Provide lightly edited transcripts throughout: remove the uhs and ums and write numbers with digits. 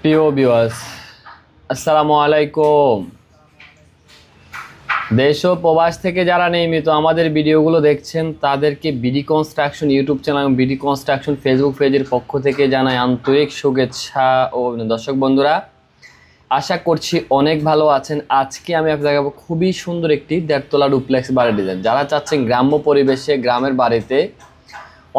প্রিয় ভিউয়ার্স, আসসালামু আলাইকুম। দেশ ও প্রবাস থেকে যারা নিয়মিত আমাদের ভিডিওগুলো দেখছেন তাদেরকে বিডি কনস্ট্রাকশন ইউটিউব চ্যানেল এবং বিডি কনস্ট্রাকশন ফেসবুক পেজের পক্ষ থেকে জানাই আন্তরিক শুভেচ্ছা ও অভিনন্দন। দর্শক বন্ধুরা, আশা করছি অনেক ভালো আছেন। আজকে আমি আপনাদের দেখাবো খুবই সুন্দর একটি দেড়তলা ডুপ্লেক্স বাড়ির ডিজাইন। যারা চাচ্ছেন গ্রাম্য পরিবেশে গ্রামের বাড়িতে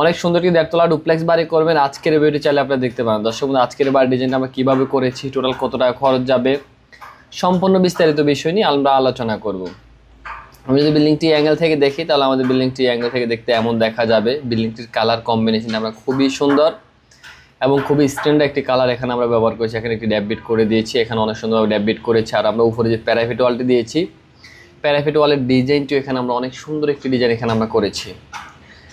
অনেক সুন্দর একটি দেড়তলা ডুপ্লেক্স বাড়ি করবেন, আজকের ভিডিওটি চাইলে আপনারা দেখতে পারেন। দর্শক বন্ধু, আজকের বাড়ির ডিজাইনটা আমরা কীভাবে করেছি, টোটাল কত টাকা খরচ যাবে, সম্পূর্ণ বিস্তারিত বিষয় নিয়ে আমরা আলোচনা করব। আমি যদি বিল্ডিংটি অ্যাঙ্গেল থেকে দেখি তাহলে আমাদের বিল্ডিংটি অ্যাঙ্গেল থেকে দেখতে এমন দেখা যাবে। বিল্ডিংটির কালার কম্বিনেশনটা আমরা খুবই সুন্দর এবং খুবই স্ট্যান্ডার্ড একটি কালার এখানে আমরা ব্যবহার করেছি। এখানে একটি ড্যাব বিট করে দিয়েছি, এখানে অনেক সুন্দরভাবে ড্যাব বিট করেছি। আর আমরা উপরে যে প্যারাফিট ওয়ালটি দিয়েছি, প্যারাফিট ওয়ালের ডিজাইনটিও এখানে আমরা অনেক সুন্দর একটি ডিজাইন এখানে আমরা করেছি।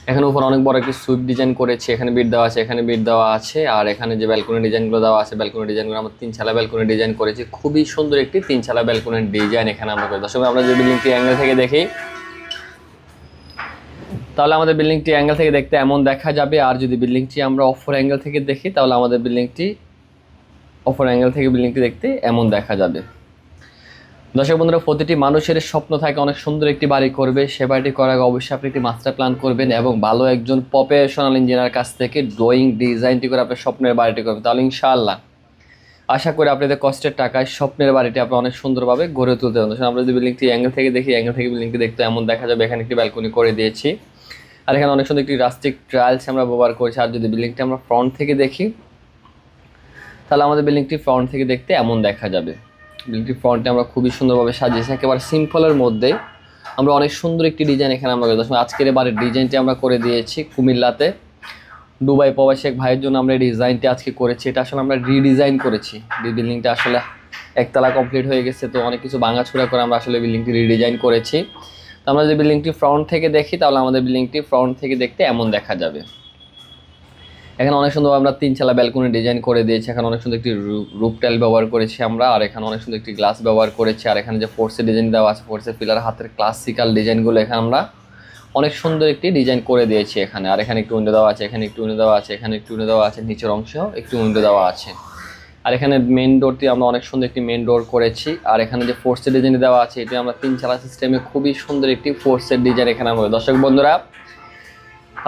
এখানে উপর অনেক বড় একটি সুইপ ডিজাইন করেছি, এখানে বিট দেওয়া আছে, এখানে বিট দেওয়া আছে। আর এখানে যে ব্যালকনি ডিজাইনগুলো দেওয়া আছে, ব্যালকনি ডিজাইনগুলো আমরা 3 ছালা ব্যালকনি ডিজাইন করেছি। খুবই সুন্দর একটি 3 ছালা ব্যালকনির ডিজাইন এখানে আমরা করেছি। দর্শক, আমরা যে বিল্ডিংটি অ্যাঙ্গেল থেকে দেখি তাহলে আমাদের বিল্ডিংটি অ্যাঙ্গেল থেকে দেখতে এমন দেখা যাবে। আর যদি বিল্ডিংটি আমরা অফর অ্যাঙ্গেল থেকে দেখি তাহলে আমাদের বিল্ডিংটি অফর অ্যাঙ্গেল থেকে বিল্ডিংটি দেখতে এমন দেখা যাবে। দর্শক বন্ধুরা, প্রতিটি মানুষের স্বপ্ন থাকে অনেক সুন্দর একটি বাড়ি করবে। সে বাড়িটি করার আগে অবশ্যই আপনি একটি মাস্টার প্ল্যান করবেন এবং ভালো একজন প্রফেশনাল ইঞ্জিনিয়ার কাছ থেকে ড্রয়িং ডিজাইনটি করে আপনার স্বপ্নের বাড়িটি করবেন। তাহলে ইনশাআল্লাহ আশা করি আপনাদের কষ্টের টাকায় স্বপ্নের বাড়িটি আপনি অনেক সুন্দরভাবে গড়ে তুলতে পারবেন। আমরা যদি বিল্ডিংটি অ্যাঙ্গেল থেকে দেখি, অ্যাঙ্গেল থেকে বিল্ডিংটি দেখতে এমন দেখা যাবে। এখানে একটি ব্যালকনি করে দিয়েছি, আর এখানে অনেক সুন্দর একটি রাস্টিক ট্রায়ালস আমরা ব্যবহার করেছি। আর যদি বিল্ডিংটি আমরা ফ্রন্ট থেকে দেখি তাহলে আমাদের বিল্ডিংটি ফ্রন্ট থেকে দেখতে এমন দেখা যাবে। বিল্ডিংটি ফ্রন্টে আমরা খুবই সুন্দরভাবে সাজিয়েছি, একেবারে সিম্পলের মধ্যে আমরা অনেক সুন্দর একটি ডিজাইন এখানে আমরা করেছি। আজকের বাড়ির ডিজাইনটি আমরা করে দিয়েছি কুমিল্লাতে দুবাই প্রবাসী এক ভাইয়ের জন্য আমরা এই ডিজাইনটি আজকে করেছি। এটা আসলে আমরা রিডিজাইন করেছি। বিল্ডিংটা আসলে একতলা কমপ্লিট হয়ে গেছে, তো অনেক কিছু ভাঙাচোরা করে আমরা আসলে বিল্ডিংটি রিডিজাইন করেছি। তো আমরা যদি বিল্ডিংটি ফ্রন্ট থেকে দেখি তাহলে আমাদের বিল্ডিংটি ফ্রন্ট থেকে দেখতে এমন দেখা যাবে। এখানে অনেক সুন্দর আমরা 3 ছালা ব্যালকনি ডিজাইন করে দিয়েছি। এখানে অনেক সুন্দর একটি রুফ টাইল ব্যবহার করেছি আমরা। আর এখানে অনেক সুন্দর একটি গ্লাস ব্যবহার করেছি। আর এখানে যে ফোর্সের ডিজাইন দেওয়া আছে, ফোর্সের পিলার হাতের ক্লাসিক্যাল ডিজাইনগুলো এখানে আমরা অনেক সুন্দর একটি ডিজাইন করে দিয়েছি এখানে। আর এখানে একটু উইন্ডো দেওয়া আছে, এখানে একটু উইন্ডো দেওয়া আছে, এখানে একটু উইন্ডো দেওয়া আছে, নিচের অংশেও একটু উইন্ডো দেওয়া আছে। আর এখানে মেইন ডোরটি আমরা অনেক সুন্দর একটি মেইন ডোর করেছি। আর এখানে যে ফোর্সের ডিজাইন দেওয়া আছে, এটি আমরা 3 ছালা সিস্টেমে খুবই সুন্দর একটি ফোর্সের ডিজাইন এখানে আমরা। দর্শক বন্ধুরা,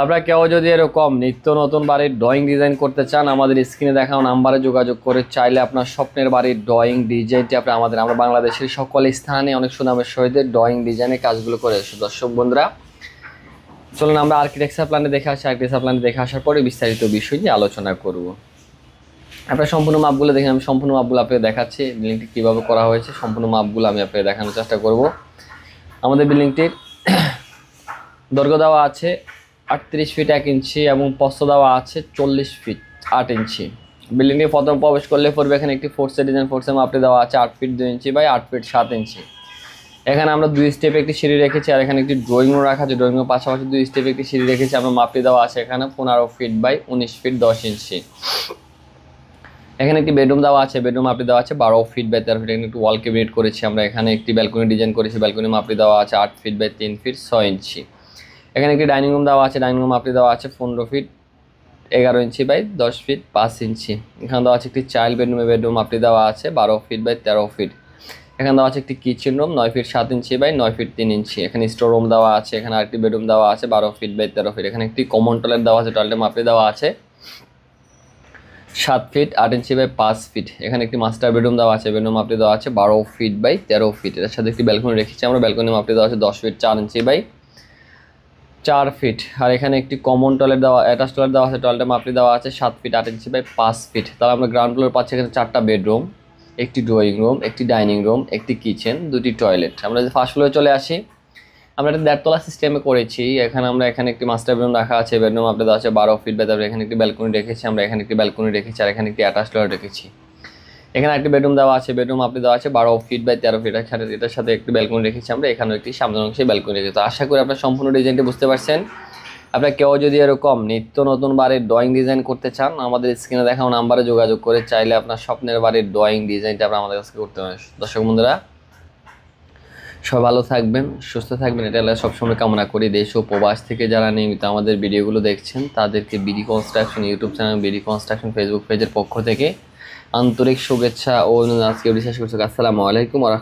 আপনারা কেউ যদি এরকম নিত্য নতুন বাড়ির ড্রয়িং ডিজাইন করতে চান, আমাদের স্ক্রিনে দেখানো নাম্বারে যোগাযোগ করে চাইলে আপনার স্বপ্নের বাড়ির ড্রয়িং ডিজাইনটি আপনি আমরা বাংলাদেশের সকল স্থানে অনেক সুনামের সহিত ড্রয়িং ডিজাইনের কাজগুলো করে আসি। দর্শক বন্ধুরা, চলুন আমরা আর্কিটেকচার প্ল্যানে দেখে আসি। আর্কিটেকচার প্ল্যানে দেখে আসার পরে বিস্তারিত বিষয় নিয়ে আলোচনা করব। আপনার সম্পূর্ণ মাপগুলো দেখে আমি সম্পূর্ণ মাপগুলো আপনাকে দেখাচ্ছি। বিল্ডিংটি কীভাবে করা হয়েছে সম্পূর্ণ মাপগুলো আমি আপনাকে দেখানোর চেষ্টা করব। আমাদের বিল্ডিংটির দৈর্ঘ্য দেওয়া আছে 38 ফিট 1 ইঞ্চি এবং প্রস্থ দেওয়া আছে 40 ফিট 8 ইঞ্চি। বিল্ডিংটি প্রথম প্রবেশ করলে পড়বে এখানে একটি ফোর্সের ডিজাইন। ফোর্সের মাপটি দেওয়া আছে 8 ফিট 2 ইঞ্চি বাই 8 ফিট 7 ইঞ্চি। এখানে আমরা 2 স্টেপে একটি সিঁড়ি রেখেছি। আর এখানে একটি ড্রয়িং রুম রাখা আছে, ড্রয়িং রুমের পাশাপাশি 2 স্টেপে একটি সিঁড়ি রেখেছি। আমরা মাপটি দেওয়া আছে এখানে 15 ফিট বাই 19 ফিট 10 ইঞ্চি। এখানে একটি বেডরুম দেওয়া আছে, বেডরুম মাপটি দেওয়া আছে 12 ফিট বাই 13 ফিট। এখানে একটু ওয়াল ক্যাবিনেট করেছি আমরা। এখানে একটি ব্যালকনি ডিজাইন করেছি, ব্যালকনি মাপটি দেওয়া আছে 8 ফিট বাই 3 ফিট 6 ইঞ্চি। এখানে একটি ডাইনিং রুম দেওয়া আছে, ডাইনিং রুম মাপটি দেওয়া আছে 15 ফিট 11 ইঞ্চি বাই 10 ফিট 5 ইঞ্চি। এখানে দেওয়া আছে একটি চাইল্ড বেডরুমে, বেডরুম মাপটি দেওয়া আছে 12 ফিট বাই 13 ফিট। এখানে দেওয়া আছে একটি kitchen room 9 feet 7 inch by 9 feet 3 inch. এখানে স্টোর রুম দেওয়া আছে। এখানে আরেকটি বেডরুম দেওয়া আছে 12 ফিট বাই 13 ফিট। এখানে একটি কমন টয়লেট দেওয়া আছে, টয়লেটের মাপটি দেওয়া আছে 7 ফিট 8 ইঞ্চি বাই 5 ফিট। এখানে একটি মাস্টার বেডরুম দেওয়া আছে, বেডরুম মাপটি দেওয়া আছে 12 ফিট বাই 13 ফিট। এর সাথে একটি ব্যালকনি রেখেছি আমরা, ব্যালকনি মাপটি দেওয়া আছে 10 ফিট 4 ইঞ্চি বাই 4 ফিট। আর এখানে একটি কমন টয়লেট দেওয়া, অ্যাটাচ টয়লেট দেওয়া আছে, টয়লেটের মাপটি দেওয়া আছে 7 ফিট 8 ইঞ্চি বাই 5 ফিট। তাহলে আমরা গ্রাউন্ড ফ্লোর পাচ্ছি এখানে 4টা বেডরুম, একটি ড্রয়িং রুম, একটি ডাইনিং রুম, একটি কিচেন, 2টি টয়লেট। আমরা যদি ফার্স্ট ফ্লোরে চলে আসি, আমরা একটা 1.5 সিস্টেমে করেছি। এখানে একটি মাস্টার বেডরুম রাখা আছে, বেডরুম মাপটি দেওয়া আছে 12 ফিট বাই 13। এখানে একটি ব্যালকনি রেখেছি আমরা, এখানে একটি ব্যালকনি রেখেছি। আর এখানে একটি অ্যাটাচ টয়লেট রেখেছি। এখানে একটি বেডরুম দেওয়া আছে, বেডরুম মাপটি দেওয়া আছে 12 ফিট বাই 13 ফিট। এটার সাথে একটি ব্যালকনি রেখেছি আমরা, এখানেও একটি সামনের অংশে ব্যালকনি রেখেছি। তো আশা করি আপনার সম্পূর্ণ ডিজাইনটি বুঝতে পারছেন। আপনারা কেউ যদি এরকম নিত্য নতুন বাড়ির ড্রয়িং ডিজাইন করতে চান, আমাদের স্ক্রিনে দেখানো নাম্বারে যোগাযোগ করে চাইলে আপনার স্বপ্নের বাড়ির ড্রয়িং ডিজাইনটা আপনারা আমাদের কাছে করতে পারেন। দর্শক বন্ধুরা, সবাই ভালো থাকবেন, সুস্থ থাকবেন, এটা সবসময় কামনা করি। দেশ ও প্রবাস থেকে যারা নিয়মিত আমাদের ভিডিওগুলো দেখছেন তাদেরকে BD construction YouTube channel, BD construction Facebook পেজের পক্ষ থেকে আন্তরিক শুভেচ্ছা ও অভিনন্দন। আজকে বিশ্বাস করছি। আসসালামু আলাইকুম।